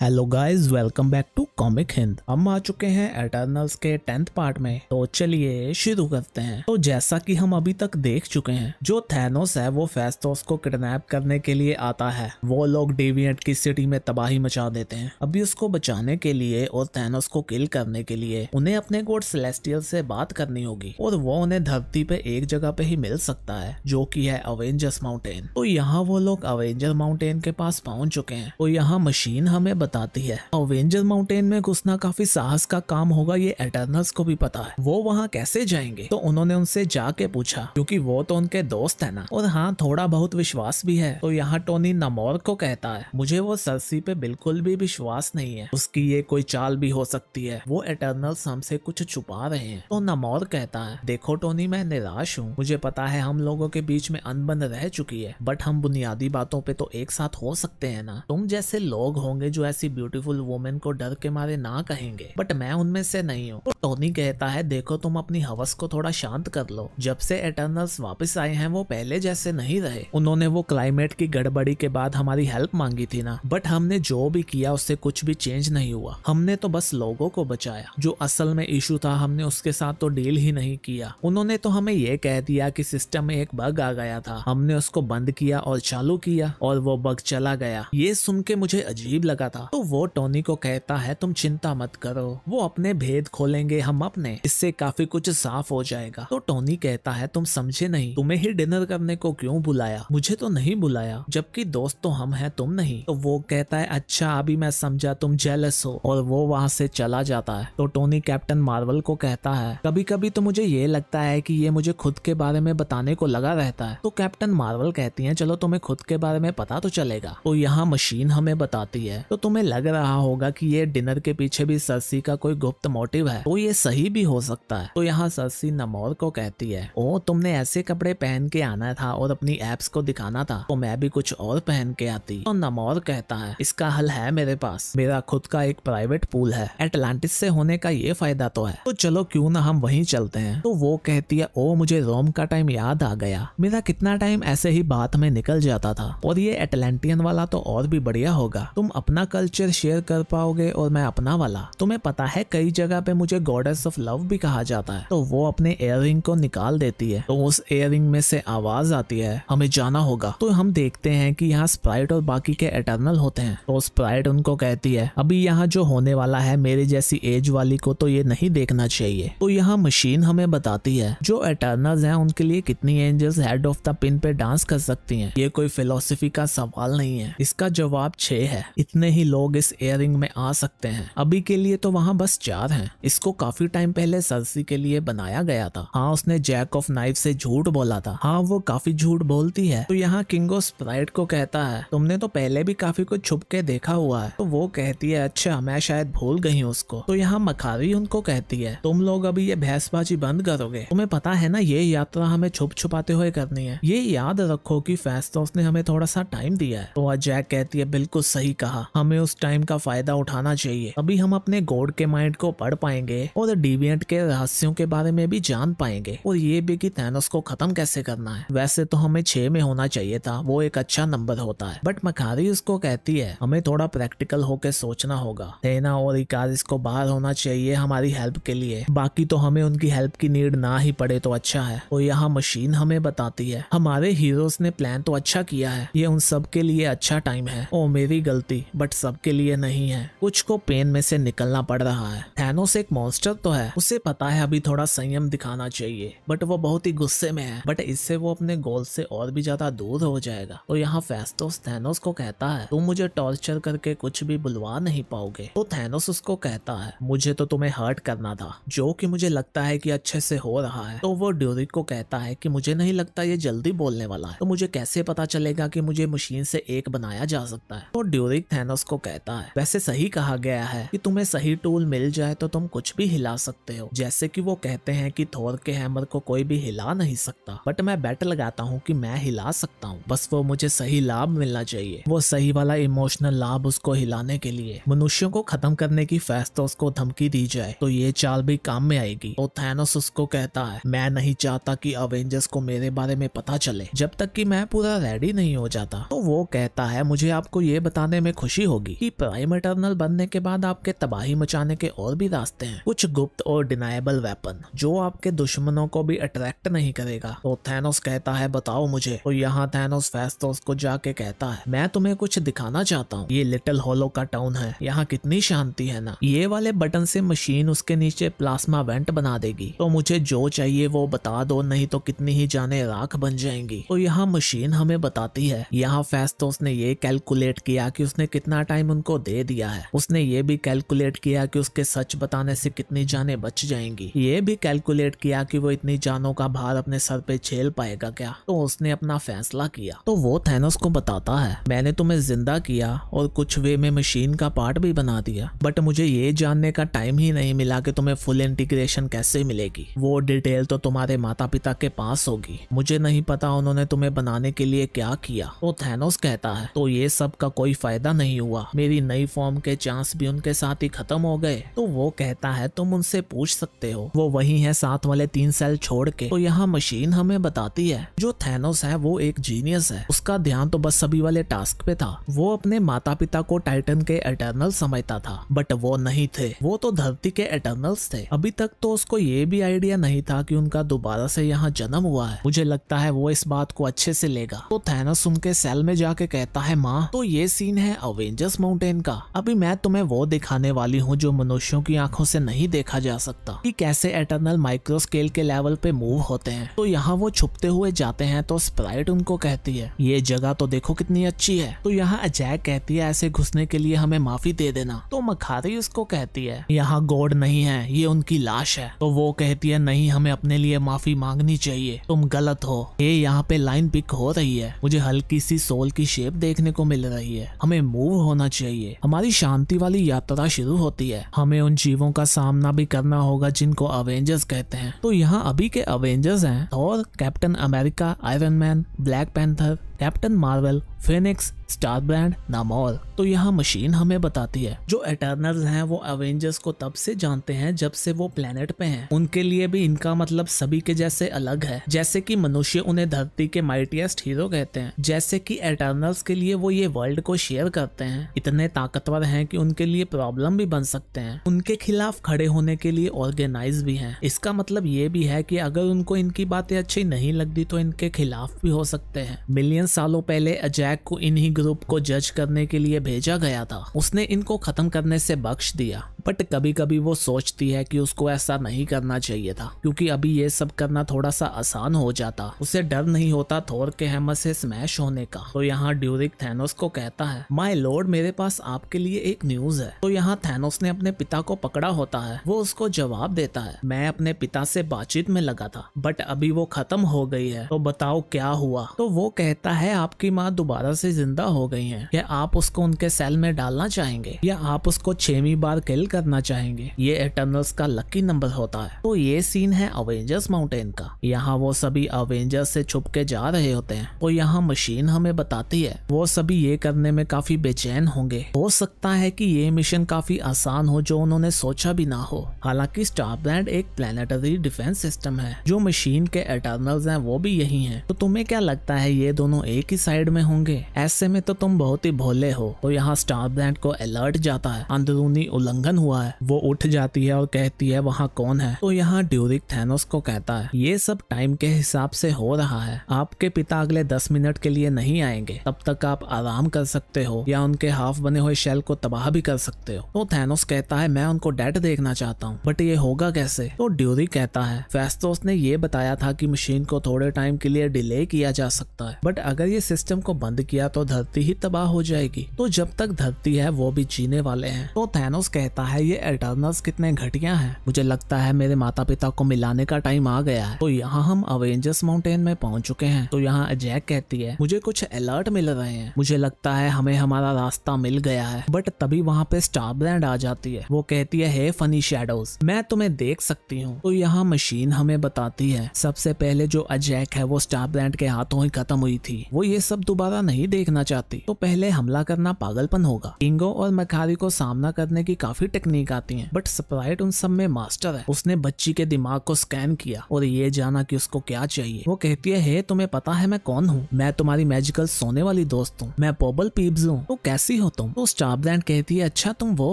Hello guys, welcome back to Comic Hind. हम आ चुके हैं एटर्नल्स के 10th पार्ट में, तो चलिए शुरू करते हैं। तो जैसा कि हम अभी तक देख चुके हैं, जो थैनोस है वो फेस्टोस को किडनैप करने के लिए आता है। वो लोग डेविएंट की सिटी में तबाही मचा देते हैं। अभी उसको बचाने के लिए और थैनोस को किल करने के लिए उन्हें अपने गॉड सेलेस्टियल से बात करनी होगी, और वो उन्हें धरती पे एक जगह पे ही मिल सकता है, जो कि है अवेंजर्स माउंटेन। तो यहाँ वो लोग अवेंजर माउंटेन के पास पहुंच चुके हैं। तो यहाँ मशीन हमें बताती है अवेंजर माउंटेन में घुसना काफी साहस का काम होगा, ये एटर्नल्स को भी पता है। वो वहाँ कैसे जाएंगे? तो उन्होंने उनसे जाके पूछा, क्योंकि वो तो उनके दोस्त है ना, और हाँ थोड़ा बहुत विश्वास भी है। तो यहाँ टोनी नमोर को कहता है, मुझे वो सरसी पे बिल्कुल भी विश्वास नहीं है, उसकी ये कोई चाल भी हो सकती है, वो एटर्नल्स हमसे कुछ छुपा रहे हैं। तो नमोर कहता है, देखो टोनी, मैं निराश हूँ, मुझे पता है हम लोगों के बीच में अनबन रह चुकी है, बट हम बुनियादी बातों पे तो एक साथ हो सकते हैं ना। तुम जैसे लोग होंगे जो ऐसी ब्यूटीफुल वुमेन को डर के मारे ना कहेंगे, बट मैं उनमें से नहीं हूँ। तो टोनी कहता है, देखो तुम अपनी हवस को थोड़ा शांत कर लो, जब से एटर्नल्स वापस आए हैं वो पहले जैसे नहीं रहे। उन्होंने वो क्लाइमेट की गड़बड़ी के बाद हमारी हेल्प मांगी थी ना, बट हमने जो भी किया उससे कुछ भी चेंज नहीं हुआ। हमने तो बस लोगों को बचाया, जो असल में इशू था हमने उसके साथ तो डील ही नहीं किया। उन्होंने तो हमें ये कह दिया कि सिस्टम में एक बग आ गया था, हमने उसको बंद किया और चालू किया और वो बग चला गया। ये सुन के मुझे अजीब लगा था। तो वो टोनी को कहता है, तुम चिंता मत करो, वो अपने भेद खोलेंगे, हम अपने, इससे काफी कुछ साफ हो जाएगा। तो टोनी कहता है, तुम समझे नहीं, तुम्हें ही डिनर करने को क्यों बुलाया? मुझे तो नहीं बुलाया, जबकि दोस्त तो हम हैं, तुम नहीं। तो वो कहता है, अच्छा अभी मैं समझा, तुम जेलस हो, और वो वहां से चला जाता है। तो टोनी कैप्टन मार्वल को कहता है, कभी कभी तो मुझे ये लगता है कि ये मुझे खुद के बारे में बताने को लगा रहता है। तो कैप्टन मार्वल कहती है, चलो तुम्हें खुद के बारे में पता तो चलेगा। तो यहाँ मशीन हमें बताती है, तो तुम्हें लग रहा होगा कि ये डिनर के पीछे भी सरसी का कोई गुप्त मोटिव है, तो ये सही भी हो सकता है। तो यहाँ सरसी नमोर को कहती है, ओ तुमने ऐसे कपड़े पहन के आना था और अपनी एप्स को दिखाना था, तो मैं भी कुछ और पहन के आती। तो नमोर कहता है, इसका हल है मेरे पास, मेरा खुद का एक प्राइवेट पूल है, एटलांटिस से होने का ये फायदा तो है, तो चलो क्यों ना हम वहीं चलते हैं। तो वो कहती है, ओ मुझे रोम का टाइम याद आ गया, मेरा कितना टाइम ऐसे ही बात में निकल जाता था, और ये एटलांटियन वाला तो और भी बढ़िया होगा, तुम अपना कल्चर शेयर कर पाओगे और मैं अपना वाला। तुम्हें पता है कई जगह पे मुझे गॉडेस ऑफ लव भी कहा जाता है। तो वो अपने इयररिंग को निकाल देती है, तो उस इयररिंग में से आवाज आती है, हमें जाना होगा। तो हम देखते हैं कि यहाँ स्प्राइट और बाकी के एटर्नल होते हैं। तो स्प्राइट उनको कहती है, अभी यहाँ जो होने वाला है मेरे जैसी एज वाली को तो ये नहीं देखना चाहिए। तो यहाँ मशीन हमें बताती है, जो एटर्नल्स हैं उनके लिए कितनी angels head of the pin पे डांस कर सकती हैं। ये कोई फिलोसफी का सवाल नहीं है, इसका जवाब 6 है। इतने ही लोग इस एयरिंग में आ सकते हैं, अभी के लिए तो वहाँ बस 4 हैं। इसको काफी टाइम पहले सरसी के लिए बनाया गया था। हाँ उसने जैक ऑफ नाइफ से झूठ बोला था, हाँ वो काफी झूठ बोलती है। तो यहाँ किंगो स्प्राइट को कहता है, तुमने तो पहले भी काफी कुछ छुप के देखा हुआ है। तो वो कहती है, अच्छा मैं शायद भूल गई हूँ उसको। तो यहाँ मखारी उनको कहती है, तुम लोग अभी ये बहसबाजी बंद करोगे? तुम्हें पता है ना ये यात्रा हमें छुप छुपाते हुए करनी है, ये याद रखो कि फेस्टोस ने हमें थोड़ा सा टाइम दिया है। तो जैक कहती है, बिल्कुल सही कहा, हमें उस टाइम का फायदा उठाना चाहिए, अभी हम अपने गॉड के माइंड को पढ़ पाएंगे और डिविएंट के रहस्यों के बारे में भी जान पाएंगे, और ये भी कि थैनोस को खत्म कैसे करना है। वैसे तो हमें 6 में होना चाहिए था, वो एक अच्छा नंबर होता है, बट मखारी उसको कहती है, हमें थोड़ा प्रैक्टिकल होकर सोचना होगा। थेना और इकारिस को बाहर होना चाहिए हमारी हेल्प के लिए, बाकी तो हमें उनकी हेल्प की नीड ना ही पड़े तो अच्छा है। और यहाँ मशीन हमें बताती है, हमारे हीरोज ने प्लान तो अच्छा किया है, ये उन सब के लिए अच्छा टाइम है। ओ मेरी गलती, बट सबके लिए नहीं है, कुछ को पेन में से निकलना पड़ रहा है। थैनोस एक मॉन्स्टर तो है, उसे पता है अभी थोड़ा संयम दिखाना चाहिए, बट वो बहुत ही गुस्से में है, बट इससे वो अपने गोल से और भी ज्यादा दूर हो जाएगा। तो यहाँ फेस्टोस थैनोस को कहता है, तुम मुझे टॉर्चर करके कुछ भी बुलवा नहीं पाओगे। तो थैनोस उसको कहता है, मुझे तो तुम्हें हर्ट करना था, जो कि मुझे लगता है कि अच्छे से हो रहा है। तो वो ड्यूरिक को कहता है कि मुझे नहीं लगता ये जल्दी बोलने वाला है, तो मुझे कैसे पता चलेगा कि मुझे मशीन से एक बनाया जा सकता है। तो ड्यूरिक थैनोस को कहता है, वैसे सही कहा गया है कि तुम्हें सही टूल मिल जाए तो तुम कुछ भी हिला सकते हो, जैसे कि वो कहते हैं कि थोर के हैमर को कोई भी हिला नहीं सकता, बट मैं बेट लगाता हूँ कि मैं हिला सकता हूँ, बस वो मुझे सही लाभ मिलना चाहिए, वो सही वाला इमोशनल लाभ उसको हिलाने के लिए मनुष्यों को खत्म करने की फेस्टोस को धमकी दी जाए, तो ये चाल भी काम में आएगी। तो थैनोस उसको कहता है, मैं नहीं चाहता कि अवेंजर्स को मेरे बारे में पता चले जब तक कि मैं पूरा रेडी नहीं हो जाता। तो वो कहता है, मुझे आपको ये बताने में खुशी होगी होगी कि प्राइम इटर्नल बनने के बाद आपके तबाही मचाने के और भी रास्ते हैं, कुछ गुप्त और डिनायबल वेपन जो आपके दुश्मनों को भी अट्रैक्ट नहीं करेगा। तो थैनोस कहता है बताओ मुझे। तो यहाँ थैनोस फेस्टोस को जाके कहता है मैं तुम्हें कुछ दिखाना चाहता हूँ। ये लिटिल हॉलो का टाउन है, यहाँ कितनी शांति है ना। ये वाले बटन से मशीन उसके नीचे प्लाज्मा वेंट बना देगी। तो मुझे जो चाहिए वो बता दो, नहीं तो कितनी ही जाने राख बन जाएंगी। तो यहाँ मशीन हमें बताती है। यहाँ फेस्टोस ने ये कैलकुलेट किया कि उसने कितना टाइम उनको दे दिया है। उसने ये भी कैलकुलेट किया कि उसके सच बताने से कितनी जानें बच जाएंगी। ये भी कैलकुलेट किया कि वो इतनी जानों का भार अपने सर पे झेल पाएगा क्या। तो उसने अपना फैसला किया। तो वो थैनोस को बताता है मैंने तुम्हें जिंदा किया और कुछ वे में मशीन का पार्ट भी बना दिया, बट मुझे ये जानने का टाइम ही नहीं मिला कि तुम्हें फुल इंटीग्रेशन कैसे मिलेगी। वो डिटेल तो तुम्हारे माता पिता के पास होगी, मुझे नहीं पता उन्होंने तुम्हें बनाने के लिए क्या किया। तो थैनोस कहता है तो ये सब का कोई फायदा नहीं हुआ, मेरी नई फॉर्म के चांस भी उनके साथ ही खत्म हो गए। तो वो कहता है तुम उनसे पूछ सकते हो, वो वही है साथ वाले 3 सेल छोड़ के। तो यहाँ मशीन हमें बताती है जो थैनोस है वो एक जीनियस है, उसका ध्यान तो बस सभी वाले टास्क पे था। वो अपने माता पिता को टाइटन के एटर्नल समझता था, बट वो नहीं थे, वो तो धरती के एटर्नल्स थे। अभी तक तो उसको ये भी आइडिया नहीं था कि उनका दोबारा से यहाँ जन्म हुआ है। मुझे लगता है वो इस बात को अच्छे से लेगा। तो थैनोस उनके सेल में जाके कहता है माँ। तो ये सीन है अवेंजर्स माउंटेन का। अभी मैं तुम्हें वो दिखाने वाली हूँ जो मनुष्यों की आंखों से नहीं देखा जा सकता, कि कैसे एटर्नल माइक्रो स्केल के लेवल पे मूव होते हैं। तो यहाँ वो छुपते हुए जाते हैं तो स्प्राइट उनको कहती है ये जगह तो देखो कितनी अच्छी है। तो यहाँ अजैक कहती है ऐसे घुसने के लिए हमें माफी दे देना। तो मखारी उसको कहती है यहाँ गॉड नहीं है, ये उनकी लाश है। तो वो कहती है नहीं, हमें अपने लिए माफी मांगनी चाहिए, तुम गलत हो। ये यहाँ पे लाइन पिक हो रही है, मुझे हल्की सी सोल की शेप देखने को मिल रही है, हमें मूव होना चाहिए। हमारी शांति वाली यात्रा शुरू होती है, हमें उन जीवों का सामना भी करना होगा जिनको अवेंजर्स कहते हैं। तो यहाँ अभी के अवेंजर्स हैं Thor, Captain America, Iron Man, Black Panther, Captain Marvel, Phoenix, Star Brand, Namor. तो यहाँ मशीन हमें बताती है जो एटर्नल्स हैं वो अवेंजर्स को तब से जानते हैं जब से वो प्लेनेट पे हैं। उनके लिए भी इनका मतलब सभी के जैसे अलग है। जैसे कि मनुष्य उन्हें धरती के माइटिएस्ट हीरो कहते हैं, जैसे कि एटर्नल्स के लिए वो ये वर्ल्ड को शेयर करते हैं, इतने ताकतवर हैं कि उनके लिए प्रॉब्लम भी बन सकते हैं, उनके खिलाफ खड़े होने के लिए ऑर्गेनाइज भी हैं। इसका मतलब ये भी है कि अगर उनको इनकी बातें अच्छी नहीं लगती तो इनके खिलाफ भी हो सकते हैं। मिलियन सालों पहले अजैक को इन्हीं ग्रुप को जज करने के लिए भेजा गया था, उसने इनको खत्म करने से बख्श दिया, बट कभी कभी वो सोचती है कि उसको ऐसा नहीं करना चाहिए था, क्योंकि अभी ये सब करना थोड़ा सा आसान हो जाता, उसे डर नहीं होता थोर के हैमर से स्मैश होने का। तो यहाँ ड्यूरिक थैनोस को कहता है माय लॉर्ड मेरे पास आपके लिए एक न्यूज है। तो यहाँ थैनोस ने अपने पिता को पकड़ा होता है, वो उसको जवाब देता है मैं अपने पिता से बातचीत में लगा था, बट अभी वो खत्म हो गई है, तो बताओ क्या हुआ। तो वो कहता है आपकी माँ दोबारा से जिंदा हो गई है, क्या आप उसको उनके सेल में डालना चाहेंगे या आप उसको 6वीं बार किल करना चाहेंगे। ये एटर्नल्स का लकी नंबर होता है। तो ये सीन है अवेंजर्स माउंटेन का। यहाँ वो सभी अवेंजर्स से छुप के जा रहे होते हैं। तो यहाँ मशीन हमें बताती है वो सभी ये करने में काफी बेचैन होंगे, हो सकता है कि ये मिशन काफी आसान हो जो उन्होंने सोचा भी ना हो। हालांकि स्टार ब्रांड एक प्लेनेटरी डिफेंस सिस्टम है, जो मशीन के एटर्नल्स हैं वो भी यही हैं। तो तुम्हें क्या लगता है ये दोनों एक ही साइड में होंगे? ऐसे में तो तुम बहुत ही भोले हो। तो यहाँ स्टार ब्रांड को अलर्ट जाता है, अंदरूनी उल्लंघन हुआ है। वो उठ जाती है और कहती है वहाँ कौन है। तो यहाँ ड्यूरिक थैनोस को कहता है ये सब टाइम के हिसाब से हो रहा है, आपके पिता अगले 10 मिनट के लिए नहीं आएंगे, तब तक आप आराम कर सकते हो या उनके हाफ बने हुए शेल को तबाह भी कर सकते हो। तो थैनोस कहता है मैं उनको डेड देखना चाहता हूँ, बट ये होगा कैसे। तो ड्यूरिक कहता है फेस्टोस ने ये बताया था कि मशीन को थोड़े टाइम के लिए डिले किया जा सकता है, बट अगर ये सिस्टम को बंद किया तो धरती ही तबाह हो जाएगी, तो जब तक धरती है वो भी जीने वाले हैं। तो थैनोस कहता है ये एटर्नल्स कितने घटिया हैं, मुझे लगता है मेरे माता पिता को मिलाने का टाइम आ गया है। तो यहाँ हम अवेंजर्स माउंटेन में पहुंच चुके हैं। तो यहाँ अजैक कहती है मुझे कुछ अलर्ट मिल रहे हैं, मुझे लगता है हमें हमारा रास्ता मिल गया है, बट तभी वहाँ पे स्टार ब्रांड आ जाती है। वो कहती है हे फनी शैडोज, मैं तुम्हें देख सकती हूँ। तो यहाँ मशीन हमें बताती है सबसे पहले जो अजैक है वो स्टार ब्रांड के हाथों ही खत्म हुई थी, वो ये सब दोबारा नहीं देखना चाहती, तो पहले हमला करना पागलपन होगा। किंगो और मखारी को सामना करने की काफी टेक्निक आती है, बट स्प्राइट उन सब में मास्टर है। उसने बच्ची के दिमाग को स्कैन किया और ये जाना कि उसको क्या चाहिए। वो कहती है, हे तुम्हें पता है मैं कौन हूँ? मैं तुम्हारी मैजिकल सोने वाली दोस्त हूँ, मैं पोबल पीब्स हूँ। तो कैसी हो तुम? तो स्टारब्रांड कहती है, अच्छा तुम वो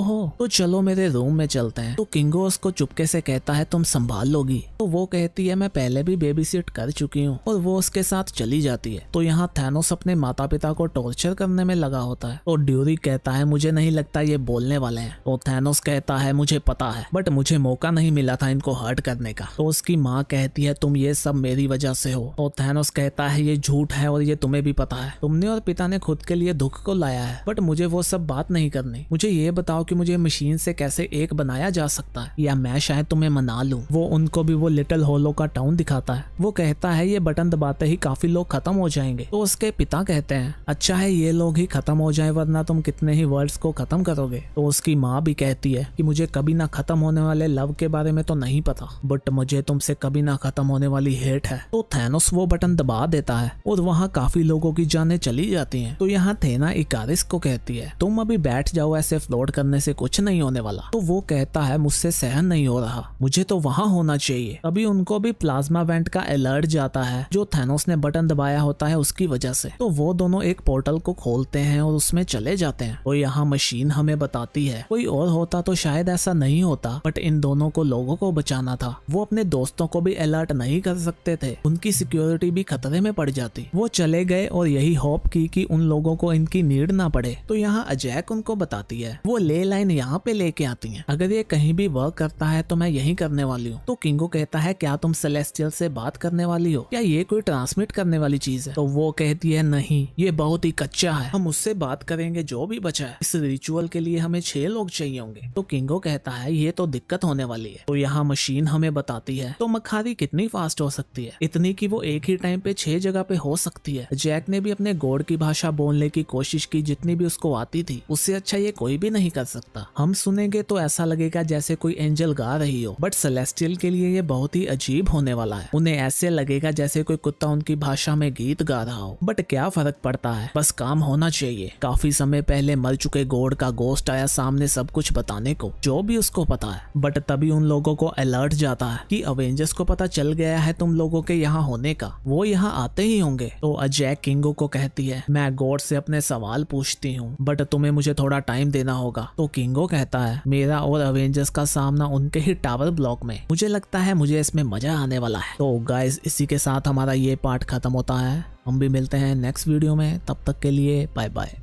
हो, तो चलो मेरे रूम में चलते हैं। तो किंगो उसको चुपके से कहता है, तुम संभाल लोगी? तो वो कहती है, मैं पहले भी बेबी सिट कर चुकी हूँ, और वो उसके साथ चली जाती है। तो यहाँ थैनोस अपने माता पिता को टॉर्चर करने में लगा होता है। तो ड्यूरी कहता है, मुझे नहीं लगता ये बोलने वाले हैं। तो थैनोस कहता है, मुझे पता है, बट मुझे मौका नहीं मिला था इनको हर्ट करने का। तो उसकी माँ कहती है, तुम ये सब मेरी वजह से हो। और थैनोस कहता है, ये झूठ है और ये तुम्हें भी पता है। तुमने और पिता ने खुद के लिए दुख को लाया है, बट मुझे वो सब बात नहीं करनी। मुझे ये बताओ कि मुझे मशीन से कैसे एक बनाया जा सकता है, या मैं शायद तुम्हें मना लूं। वो उनको भी वो लिटिल होलो का टाउन दिखाता है। वो कहता है, ये बटन दबाते ही काफी लोग खत्म हो जाएंगे। तो उसके पिता कहते हैं, अच्छा है ये लोग ही खत्म हो जाए, वरना तुम कितने ही वर्ल्ड्स को खत्म करोगे। तो उसकी माँ भी कहती है कि मुझे कभी ना खत्म होने वाले लव के बारे में तो नहीं पता, बट मुझे तुमसे कभी ना खत्म होने वाली हेट है। तो थैनोस वो बटन दबा देता है और वहाँ काफी लोगों की जानें चली जाती हैं। तो यहाँ थेना इकारिस को कहती है, तुम अभी बैठ जाओ, ऐसे फ्लोट करने से कुछ नहीं होने वाला। तो वो कहता है, मुझसे सहन नहीं हो रहा, मुझे तो वहाँ होना चाहिए। अभी उनको भी प्लाज्मा वेंट का अलर्ट जाता है, जो थैनोस ने बटन दबाया होता है उसकी वजह से। तो वो दोनों एक पोर्टल को खोलते हैं और उसमें चले जाते हैं। तो यहाँ मशीन हमें बताती है, कोई और होता तो शायद ऐसा नहीं होता, बट इन दोनों को लोगों को बचाना था। वो अपने दोस्तों को भी अलर्ट नहीं कर सकते थे, उनकी सिक्योरिटी भी खतरे में पड़ जाती। वो चले गए और यही होप की कि उन लोगों को इनकी नीड ना पड़े। तो यहाँ अजैक उनको बताती है, वो ले लाइन यहाँ पे लेके आती है, अगर ये कहीं भी वर्क करता है तो मैं यही करने वाली हूँ। तो किंगो कहता है, क्या तुम सेलेस्टियल से बात करने वाली हो, क्या ये कोई ट्रांसमिट करने वाली चीज है? तो वो कहती है, नहीं, ये बहुत ही कच्चा है, हम उससे बात करेंगे जो भी बचा है। इस रिचुअल के लिए हमें 6 लोग चाहिए होंगे। तो किंगो कहता है, ये तो दिक्कत होने वाली है। तो यहाँ मशीन हमें बताती है, तो मखारी कितनी फास्ट हो सकती है, इतनी कि वो एक ही टाइम पे 6 जगह पे हो सकती है। जैक ने भी अपने गॉड की भाषा बोलने की कोशिश की, जितनी भी उसको आती थी, उससे अच्छा ये कोई भी नहीं कर सकता। हम सुनेंगे तो ऐसा लगेगा जैसे कोई एंजल गा रही हो, बट सेलेस्टियल के लिए ये बहुत ही अजीब होने वाला है। उन्हें ऐसे लगेगा जैसे कोई कुत्ता उनकी भाषा में गीत गा रहा हो, बट क्या फर्क पड़ता है, बस काम होना चाहिए। काफी समय पहले मर चुके गॉड का गोस्ट आया सामने सब कुछ बताने को, जो भी उसको पता है, बट तभी उन लोगों को अलर्ट जाता है कि अवेंजर्स को पता चल गया है तुम लोगों के यहाँ होने का, वो यहाँ आते ही होंगे। तो अजैक किंगो को कहती है, मैं गॉड से अपने सवाल पूछती हूँ, बट तुम्हें मुझे थोड़ा टाइम देना होगा। तो किंगो कहता है, मेरा और अवेंजर्स का सामना उनके ही टावर ब्लॉक में, मुझे लगता है मुझे इसमें मजा आने वाला है। तो गाइस, इसी के साथ हमारा ये पार्ट खत्म होता है। हम भी मिलते हैं नेक्स्ट वीडियो में, तब तक के लिए बाय बाय।